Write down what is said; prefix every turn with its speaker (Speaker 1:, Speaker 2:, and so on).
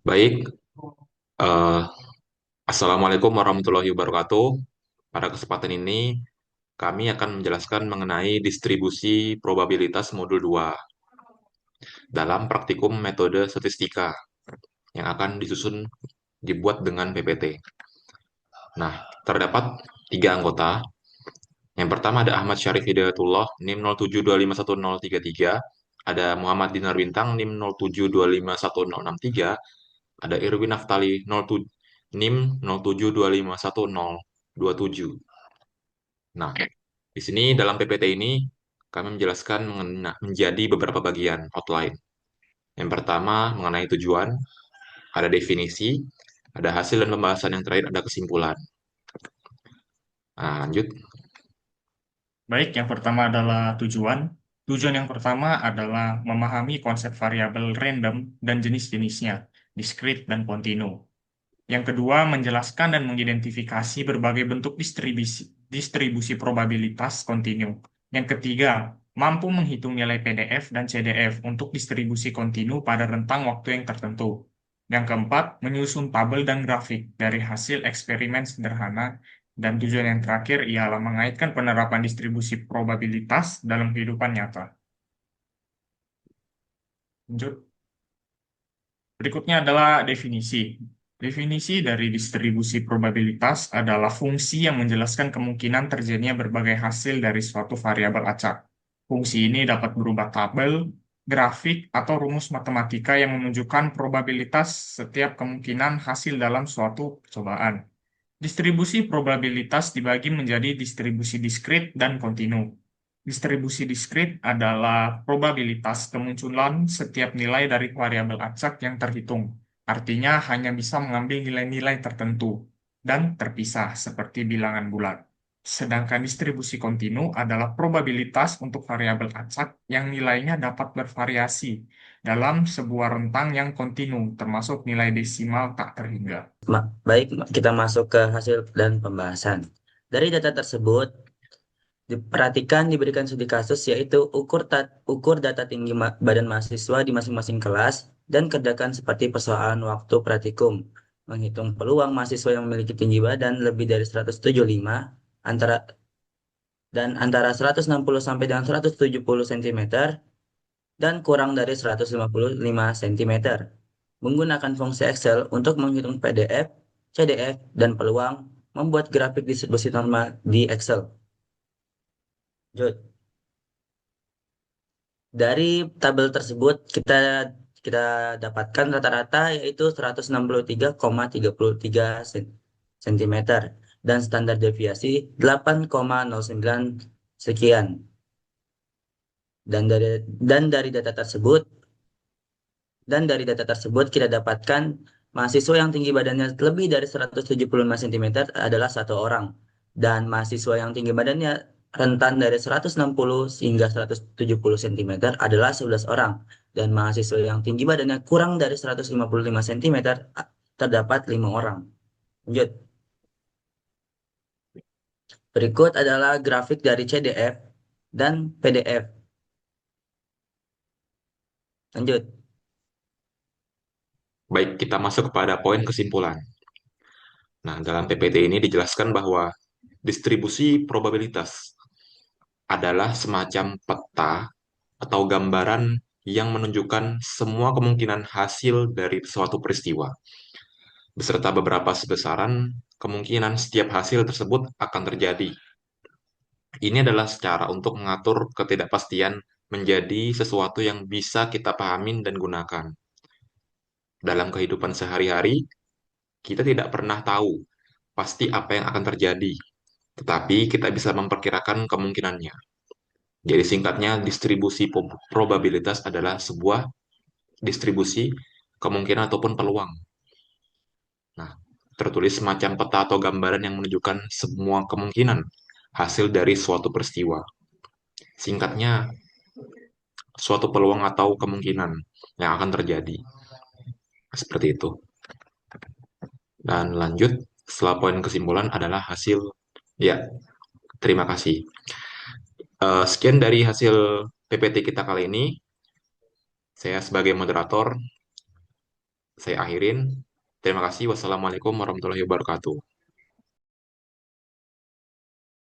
Speaker 1: Baik, eh, Assalamualaikum warahmatullahi wabarakatuh. Pada kesempatan ini, kami akan menjelaskan mengenai distribusi probabilitas modul 2 dalam praktikum metode statistika yang akan dibuat dengan PPT. Nah, terdapat tiga anggota. Yang pertama ada Ahmad Syarif Hidayatullah, NIM 07251033. Ada Muhammad Dinar Bintang, NIM 07251063. Ada Irwin Naftali 07, NIM 07251027. Nah, di sini dalam PPT ini kami menjelaskan menjadi beberapa bagian outline. Yang pertama mengenai tujuan, ada definisi, ada hasil dan pembahasan, yang terakhir ada kesimpulan. Nah, lanjut.
Speaker 2: Baik, yang pertama adalah tujuan. Tujuan yang pertama adalah memahami konsep variabel random dan jenis-jenisnya, diskrit dan kontinu. Yang kedua, menjelaskan dan mengidentifikasi berbagai bentuk distribusi probabilitas kontinu. Yang ketiga, mampu menghitung nilai PDF dan CDF untuk distribusi kontinu pada rentang waktu yang tertentu. Yang keempat, menyusun tabel dan grafik dari hasil eksperimen sederhana. Dan tujuan yang terakhir ialah mengaitkan penerapan distribusi probabilitas dalam kehidupan nyata. Lanjut. Berikutnya adalah definisi. Definisi dari distribusi probabilitas adalah fungsi yang menjelaskan kemungkinan terjadinya berbagai hasil dari suatu variabel acak. Fungsi ini dapat berupa tabel, grafik, atau rumus matematika yang menunjukkan probabilitas setiap kemungkinan hasil dalam suatu percobaan. Distribusi probabilitas dibagi menjadi distribusi diskrit dan kontinu. Distribusi diskrit adalah probabilitas kemunculan setiap nilai dari variabel acak yang terhitung. Artinya hanya bisa mengambil nilai-nilai tertentu dan terpisah seperti bilangan bulat. Sedangkan distribusi kontinu adalah probabilitas untuk variabel acak yang nilainya dapat bervariasi dalam sebuah rentang yang kontinu, termasuk nilai desimal tak terhingga.
Speaker 3: Baik, kita masuk ke hasil dan pembahasan. Dari data tersebut, diperhatikan diberikan studi kasus yaitu ukur data tinggi badan mahasiswa di masing-masing kelas dan kerjakan seperti persoalan waktu praktikum. Menghitung peluang mahasiswa yang memiliki tinggi badan lebih dari 175 antara antara 160 sampai dengan 170 cm dan kurang dari 155 cm. Menggunakan fungsi Excel untuk menghitung PDF, CDF, dan peluang membuat grafik distribusi normal di Excel. Lanjut. Dari tabel tersebut kita kita dapatkan rata-rata yaitu 163,33 cm dan standar deviasi 8,09 sekian. Dan dari dan dari data tersebut kita dapatkan mahasiswa yang tinggi badannya lebih dari 175 cm adalah satu orang. Dan mahasiswa yang tinggi badannya rentan dari 160 hingga 170 cm adalah 11 orang. Dan mahasiswa yang tinggi badannya kurang dari 155 cm terdapat 5 orang. Lanjut. Berikut adalah grafik dari CDF dan PDF. Lanjut.
Speaker 1: Baik, kita masuk kepada poin kesimpulan. Nah, dalam PPT ini dijelaskan bahwa distribusi probabilitas adalah semacam peta atau gambaran yang menunjukkan semua kemungkinan hasil dari suatu peristiwa, beserta beberapa sebesaran kemungkinan setiap hasil tersebut akan terjadi. Ini adalah secara untuk mengatur ketidakpastian menjadi sesuatu yang bisa kita pahamin dan gunakan. Dalam kehidupan sehari-hari, kita tidak pernah tahu pasti apa yang akan terjadi, tetapi kita bisa memperkirakan kemungkinannya. Jadi singkatnya, distribusi probabilitas adalah sebuah distribusi kemungkinan ataupun peluang. Nah, tertulis semacam peta atau gambaran yang menunjukkan semua kemungkinan hasil dari suatu peristiwa. Singkatnya, suatu peluang atau kemungkinan yang akan terjadi. Seperti itu. Dan lanjut, setelah poin kesimpulan adalah hasil. Ya, terima kasih. Sekian dari hasil PPT kita kali ini. Saya sebagai moderator, saya akhirin. Terima kasih. Wassalamualaikum warahmatullahi wabarakatuh.